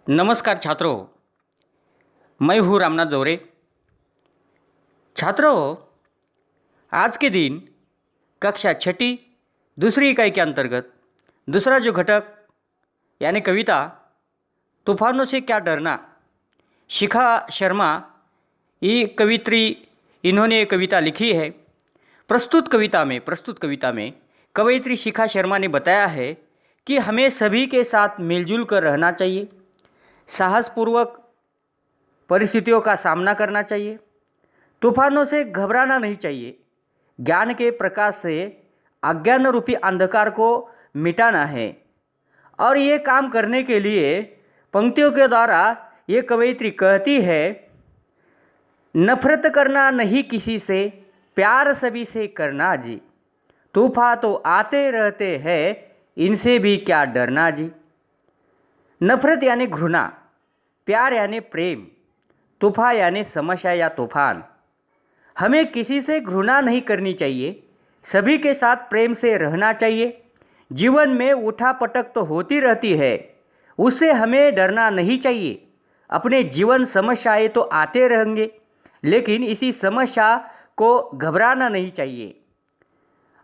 नमस्कार छात्रों, मैं हूँ रामनाथ जोरे। छात्रों, आज के दिन कक्षा छठी दूसरी इकाई के अंतर्गत दूसरा जो घटक यानी कविता तूफानों से क्या डरना, शिखा शर्मा ये कवित्री इन्होंने ये कविता लिखी है। प्रस्तुत कविता में कवयित्री शिखा शर्मा ने बताया है कि हमें सभी के साथ मिलजुल कर रहना चाहिए, साहसपूर्वक परिस्थितियों का सामना करना चाहिए, तूफानों से घबराना नहीं चाहिए, ज्ञान के प्रकाश से अज्ञान रूपी अंधकार को मिटाना है। और ये काम करने के लिए पंक्तियों के द्वारा ये कवयित्री कहती है, नफरत करना नहीं किसी से, प्यार सभी से करना जी। तूफान तो आते रहते हैं, इनसे भी क्या डरना जी। नफरत यानी घृणा, प्यार यानी प्रेम, तूफान यानी समस्या या तूफान। हमें किसी से घृणा नहीं करनी चाहिए, सभी के साथ प्रेम से रहना चाहिए। जीवन में उठापटक तो होती रहती है, उससे हमें डरना नहीं चाहिए। अपने जीवन समस्याएं तो आते रहेंगे, लेकिन इसी समस्या को घबराना नहीं चाहिए।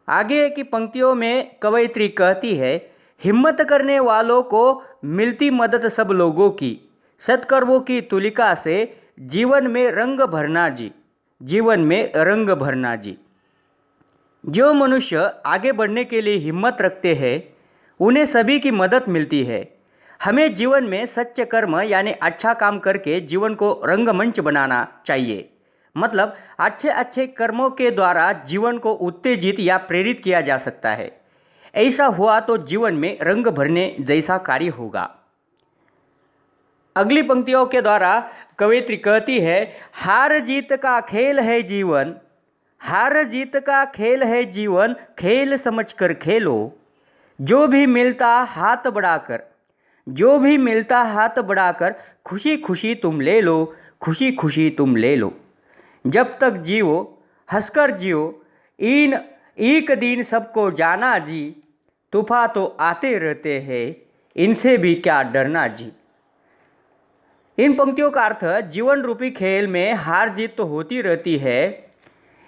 आगे की पंक्तियों में कवयित्री कहती है, हिम्मत करने वालों को मिलती मदद सब लोगों की, सत्कर्मों की तुलिका से जीवन में रंग भरना जी, जीवन में रंग भरना जी। जो मनुष्य आगे बढ़ने के लिए हिम्मत रखते हैं, उन्हें सभी की मदद मिलती है। हमें जीवन में सच्चे कर्म यानी अच्छा काम करके जीवन को रंगमंच बनाना चाहिए। मतलब अच्छे अच्छे कर्मों के द्वारा जीवन को उत्तेजित या प्रेरित किया जा सकता है। ऐसा हुआ तो जीवन में रंग भरने जैसा कार्य होगा। अगली पंक्तियों के द्वारा कवयित्री कहती है, हार जीत का खेल है जीवन, हार जीत का खेल है जीवन, खेल समझकर खेलो। जो भी मिलता हाथ बढ़ाकर, जो भी मिलता हाथ बढ़ाकर, खुशी खुशी तुम ले लो, खुशी खुशी तुम ले लो। जब तक जियो हंसकर जियो, इन एक दिन सबको जाना जी। तूफान तो आते रहते हैं, इनसे भी क्या डरना जी। इन पंक्तियों का अर्थ, जीवन रूपी खेल में हार जीत तो होती रहती है,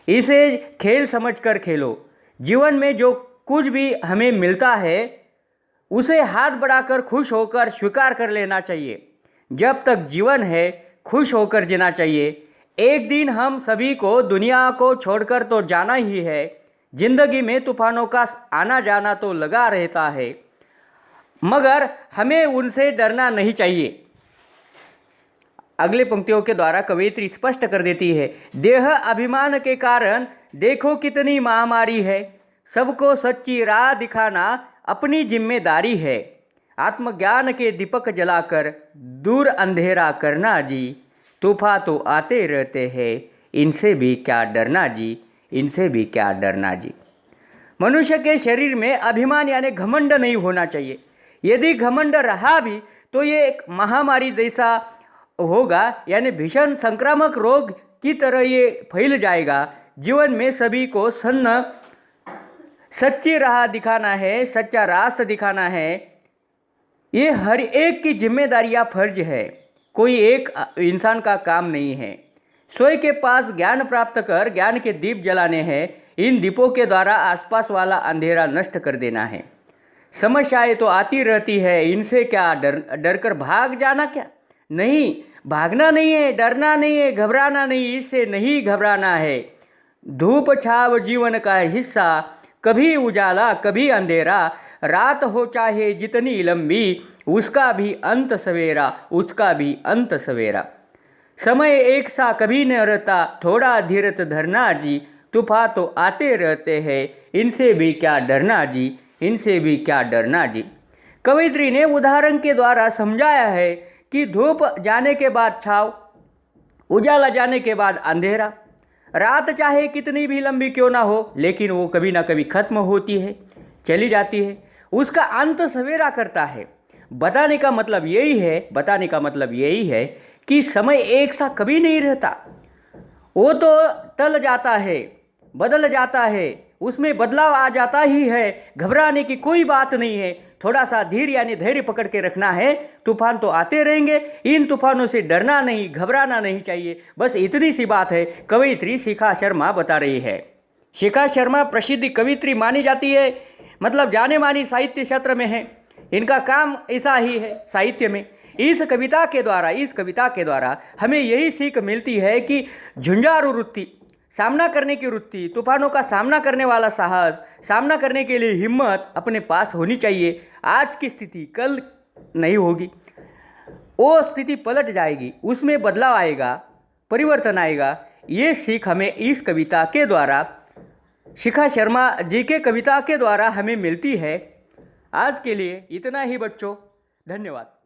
इसे खेल समझकर खेलो। जीवन में जो कुछ भी हमें मिलता है, उसे हाथ बढ़ाकर खुश होकर स्वीकार कर लेना चाहिए। जब तक जीवन है, खुश होकर जीना चाहिए। एक दिन हम सभी को दुनिया को छोड़कर तो जाना ही है। जिंदगी में तूफानों का आना जाना तो लगा रहता है, मगर हमें उनसे डरना नहीं चाहिए। अगले पंक्तियों के द्वारा कवयित्री स्पष्ट कर देती है, देह अभिमान के कारण देखो कितनी महामारी है, सबको सच्ची राह दिखाना अपनी जिम्मेदारी है। आत्मज्ञान के दीपक जलाकर दूर अंधेरा करना जी। तूफान तो आते रहते हैं, इनसे भी क्या डरना जी, इनसे भी क्या डरना जी। मनुष्य के शरीर में अभिमान यानी घमंड नहीं होना चाहिए। यदि घमंड रहा भी तो ये एक महामारी जैसा होगा, यानी भीषण संक्रामक रोग की तरह ये फैल जाएगा। जीवन में सभी को सच्ची राह दिखाना है, सच्चा रास्ता दिखाना है। ये हर एक की जिम्मेदारी या फर्ज है, कोई एक इंसान का काम नहीं है। स्वयं के पास ज्ञान प्राप्त कर ज्ञान के दीप जलाने हैं। इन दीपों के द्वारा आसपास वाला अंधेरा नष्ट कर देना है। समस्याएं तो आती रहती है, इनसे क्या डर कर भाग जाना क्या? नहीं, भागना नहीं है, डरना नहीं है, घबराना नहीं, इससे नहीं घबराना है। धूप छाव जीवन का हिस्सा, कभी उजाला कभी अंधेरा, रात हो चाहे जितनी लंबी, उसका भी अंत सवेरा, उसका भी अंत सवेरा। समय एक सा कभी न रहता, थोड़ा धीरज धरना जी। तूफान तो आते रहते हैं, इनसे भी क्या डरना जी, इनसे भी क्या डरना जी। कवयित्री ने उदाहरण के द्वारा समझाया है कि धूप जाने के बाद छाव, उजाला जाने के बाद अंधेरा, रात चाहे कितनी भी लंबी क्यों ना हो, लेकिन वो कभी ना कभी खत्म होती है, चली जाती है, उसका अंत सवेरा करता है। बताने का मतलब यही है कि समय एक सा कभी नहीं रहता, वो तो टल जाता है, बदल जाता है, उसमें बदलाव आ जाता ही है। घबराने की कोई बात नहीं है। थोड़ा सा धीर यानी धैर्य पकड़ के रखना है। तूफान तो आते रहेंगे, इन तूफानों से डरना नहीं, घबराना नहीं चाहिए। बस इतनी सी बात है, कवयित्री शिखा शर्मा बता रही है। शिखा शर्मा प्रसिद्ध कवयित्री मानी जाती है, मतलब जाने मानी साहित्य क्षेत्र में है। इनका काम ऐसा ही है साहित्य में। इस कविता के द्वारा हमें यही सीख मिलती है कि झुंझारू वृत्ति, सामना करने की वृत्ति, तूफानों का सामना करने वाला साहस, सामना करने के लिए हिम्मत अपने पास होनी चाहिए। आज की स्थिति कल नहीं होगी, वो स्थिति पलट जाएगी, उसमें बदलाव आएगा, परिवर्तन आएगा। ये सीख हमें इस कविता के द्वारा, शिखा शर्मा जी के कविता के द्वारा हमें मिलती है। आज के लिए इतना ही बच्चों, धन्यवाद।